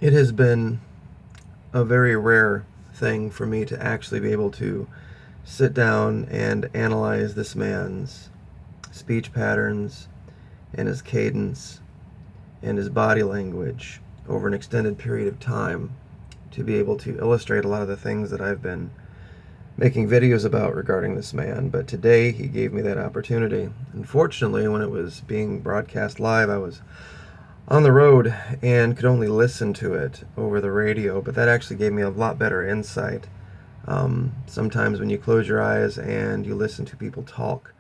It has been a very rare thing for me to actually be able to sit down and analyze this man's speech patterns and his cadence and his body language over an extended period of time to be able to illustrate a lot of the things that I've been making videos about regarding this man. But today he gave me that opportunity. Unfortunately, when it was being broadcast live, I was on the road and could only listen to it over the radio, but that actually gave me a lot better insight. Sometimes when you close your eyes and you listen to people talk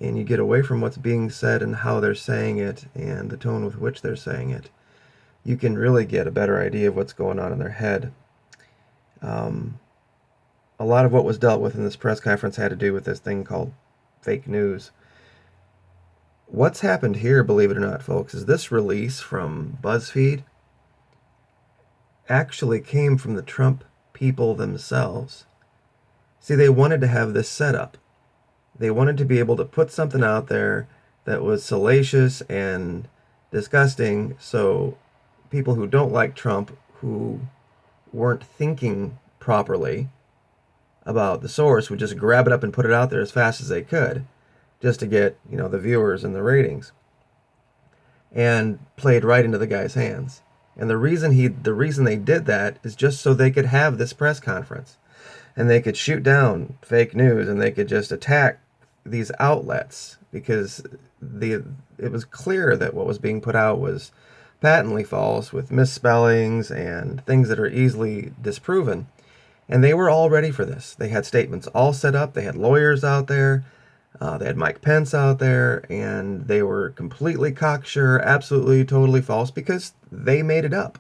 and you get away from what's being said and how they're saying it and the tone with which they're saying it, you can really get a better idea of what's going on in their head. A lot of what was dealt with in this press conference had to do with this thing called fake news. What's happened here, believe it or not, folks, is this release from BuzzFeed actually came from the Trump people themselves. See, they wanted to have this set up. They wanted to be able to put something out there that was salacious and disgusting, so people who don't like Trump, who weren't thinking properly about the source, would just grab it up and put it out there as fast as they could, just to get, the viewers and the ratings, and played right into the guy's hands. And the reason they did that is just so they could have this press conference, and they could shoot down fake news, and they could just attack these outlets, because it was clear that what was being put out was patently false, with misspellings and things that are easily disproven. And they were all ready for this. They had statements all set up. They had lawyers out there. They had Mike Pence out there, and they were completely cocksure, absolutely, totally false, because they made it up.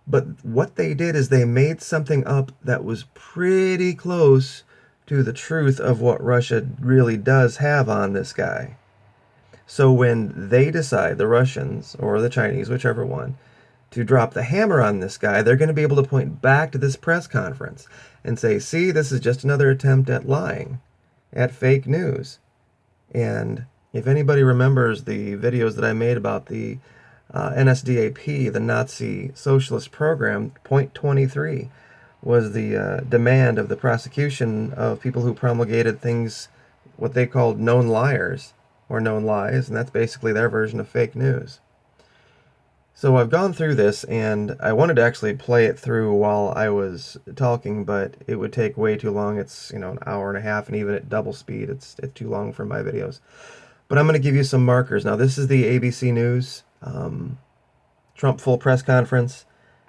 But what they did is they made something up that was pretty close to the truth of what Russia really does have on this guy. So when they decide, the Russians or the Chinese, whichever one, to drop the hammer on this guy, they're going to be able to point back to this press conference and say, see, this is just another attempt at lying, at fake news. And if anybody remembers the videos that I made about the NSDAP, the Nazi socialist program, point 23 was the demand of the prosecution of people who promulgated things, what they called known liars or known lies, and that's basically their version of fake news. So I've gone through this, and I wanted to actually play it through while I was talking, but it would take way too long. It's, an hour and a half, and even at double speed, it's too long for my videos. But I'm going to give you some markers. Now, this is the ABC News Trump full press conference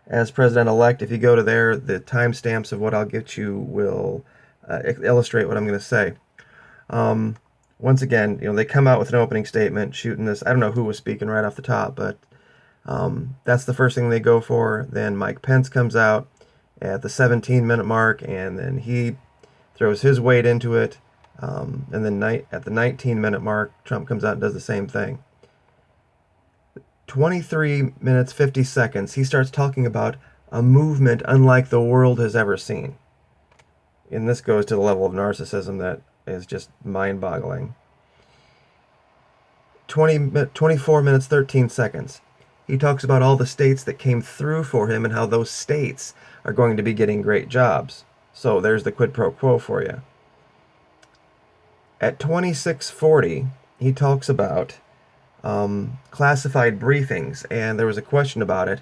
as president-elect. If you go to there, the timestamps of what I'll get you will illustrate what I'm going to say. Once again, they come out with an opening statement, shooting this. I don't know who was speaking right off the top, but that's the first thing they go for. Then Mike Pence comes out at the 17-minute mark, and then he throws his weight into it. And then at the 19-minute mark, Trump comes out and does the same thing. 23 minutes, 50 seconds, he starts talking about a movement unlike the world has ever seen. And this goes to the level of narcissism that is just mind-boggling. 24 minutes, 13 seconds. He talks about all the states that came through for him and how those states are going to be getting great jobs. So there's the quid pro quo for you. At 26:40, he talks about classified briefings, and there was a question about it.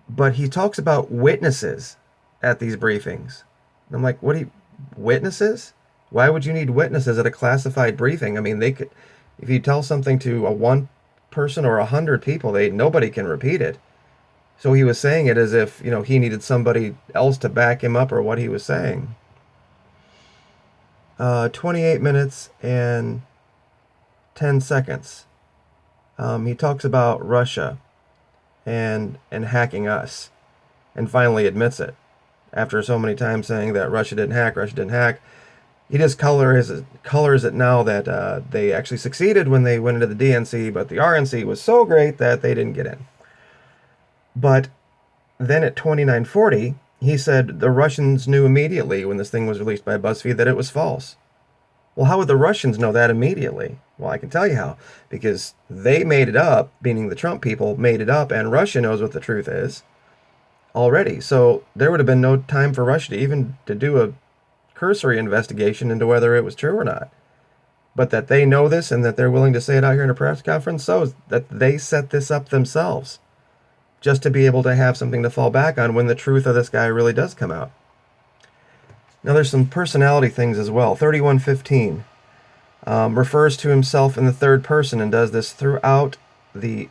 But he talks about witnesses at these briefings. And I'm like, witnesses? Why would you need witnesses at a classified briefing? I mean, they could, if you tell something to a one person or 100 people, nobody can repeat it. So he was saying it as if, he needed somebody else to back him up or what he was saying. 28 minutes and 10 seconds. He talks about Russia and hacking us, and finally admits it. After so many times saying that Russia didn't hack, he just colors it now that they actually succeeded when they went into the DNC, but the RNC was so great that they didn't get in. But then at 29:40, he said the Russians knew immediately when this thing was released by BuzzFeed that it was false. Well, how would the Russians know that immediately? Well, I can tell you how. Because they made it up, meaning the Trump people made it up, and Russia knows what the truth is already. So there would have been no time for Russia to even to do a cursory investigation into whether it was true or not. But that they know this and that they're willing to say it out here in a press conference, so that they set this up themselves just to be able to have something to fall back on when the truth of this guy really does come out. Now there's some personality things as well. 3115 refers to himself in the third person and does this throughout the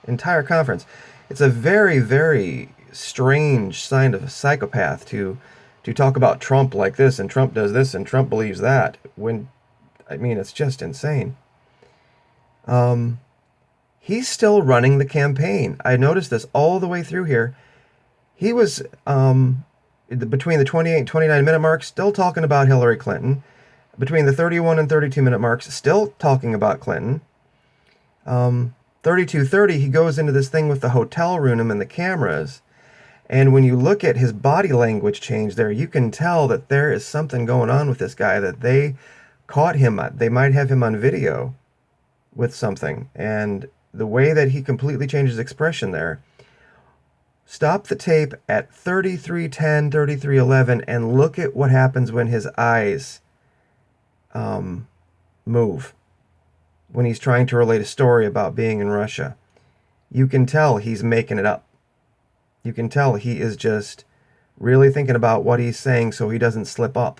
entire conference. It's a very, very strange sign of a psychopath to talk about Trump like this, and Trump does this, and Trump believes that, when, I mean, it's just insane. He's still running the campaign. I noticed this all the way through here. He was, between the 28 and 29 minute marks, still talking about Hillary Clinton. Between the 31 and 32 minute marks, still talking about Clinton. 32:30, he goes into this thing with the hotel room and the cameras. And when you look at his body language change there, you can tell that there is something going on with this guy, that they caught him. They might have him on video with something. And the way that he completely changes expression there. Stop the tape at 33:10, 33:11, and look at what happens when his eyes move. When he's trying to relate a story about being in Russia. You can tell he's making it up. You can tell he is just really thinking about what he's saying so he doesn't slip up.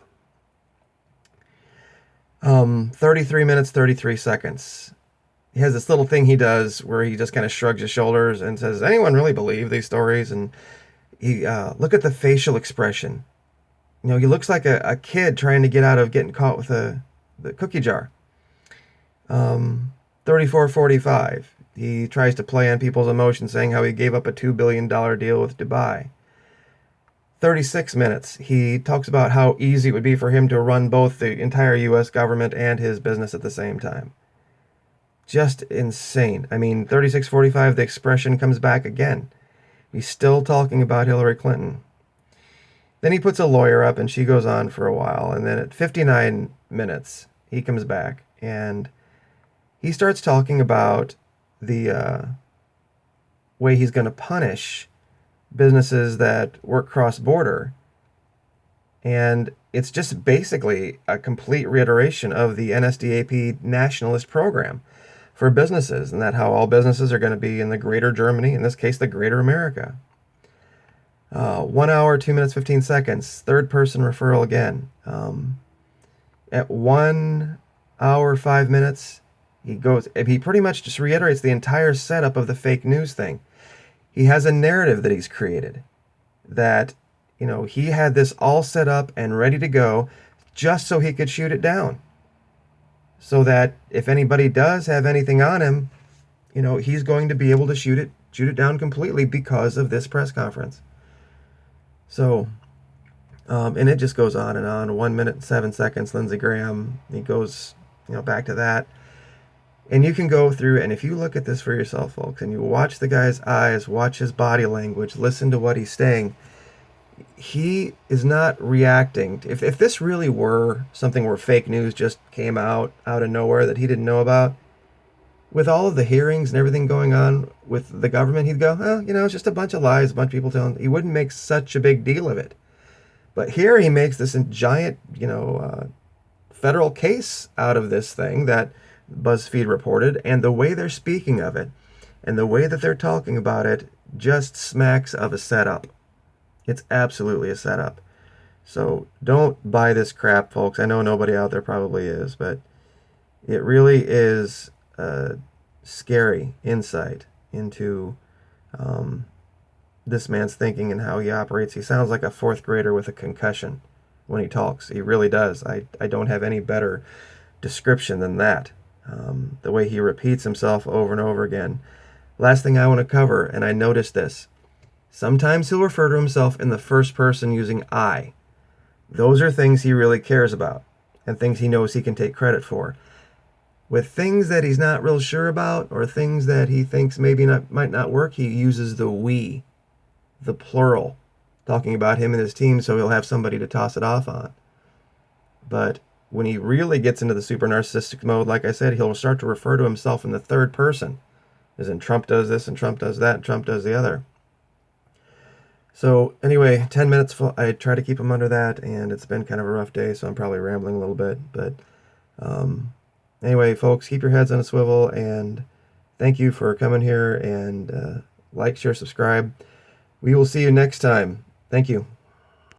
33 minutes, 33 seconds. He has this little thing he does where he just kind of shrugs his shoulders and says, "Does anyone really believe these stories?" And he look at the facial expression. You know, he looks like a kid trying to get out of getting caught with the cookie jar. 34:45. He tries to play on people's emotions, saying how he gave up a $2 billion deal with Dubai. 36 minutes. He talks about how easy it would be for him to run both the entire U.S. government and his business at the same time. Just insane. I mean, 36:45, the expression comes back again. He's still talking about Hillary Clinton. Then he puts a lawyer up and she goes on for a while. And then at 59 minutes, he comes back and he starts talking about the way he's going to punish businesses that work cross-border. And it's just basically a complete reiteration of the NSDAP Nationalist program for businesses, and that how all businesses are going to be in the greater Germany, in this case, the greater America. 1 hour, 2 minutes, 15 seconds, third person referral again. At 1 hour, 5 minutes, he pretty much just reiterates the entire setup of the fake news thing. He has a narrative that he's created that, you know, he had this all set up and ready to go just so he could shoot it down. So that if anybody does have anything on him, you know, he's going to be able to shoot it down completely because of this press conference. So, and it just goes on and on. 1 minute and 7 seconds, Lindsey Graham, he goes, you know, back to that. And you can go through, and if you look at this for yourself, folks, and you watch the guy's eyes, watch his body language, listen to what he's saying, he is not reacting. If this really were something where fake news just came out of nowhere that he didn't know about, with all of the hearings and everything going on with the government, he'd go, oh, you know, it's just a bunch of lies, a bunch of people telling. He wouldn't make such a big deal of it. But here he makes this giant, you know, federal case out of this thing that BuzzFeed reported, and the way they're speaking of it and the way that they're talking about it just smacks of a setup. It's absolutely a setup. So don't buy this crap, folks. I know nobody out there probably is, but it really is a scary insight into this man's thinking and how he operates. He sounds like a fourth grader with a concussion when he talks. He really does. I don't have any better description than that. The way he repeats himself over and over again. Last thing I want to cover, and I noticed this. Sometimes he'll refer to himself in the first person using I. Those are things he really cares about and things he knows he can take credit for. With things that he's not real sure about or things that he thinks might not work, he uses the we, the plural, talking about him and his team so he'll have somebody to toss it off on. But when he really gets into the super narcissistic mode, like I said, he'll start to refer to himself in the third person, as in Trump does this and Trump does that and Trump does the other. So anyway, 10 minutes. I try to keep him under that, and it's been kind of a rough day, so I'm probably rambling a little bit. But anyway, folks, keep your heads on a swivel, and thank you for coming here, and like, share, subscribe. We will see you next time. Thank you.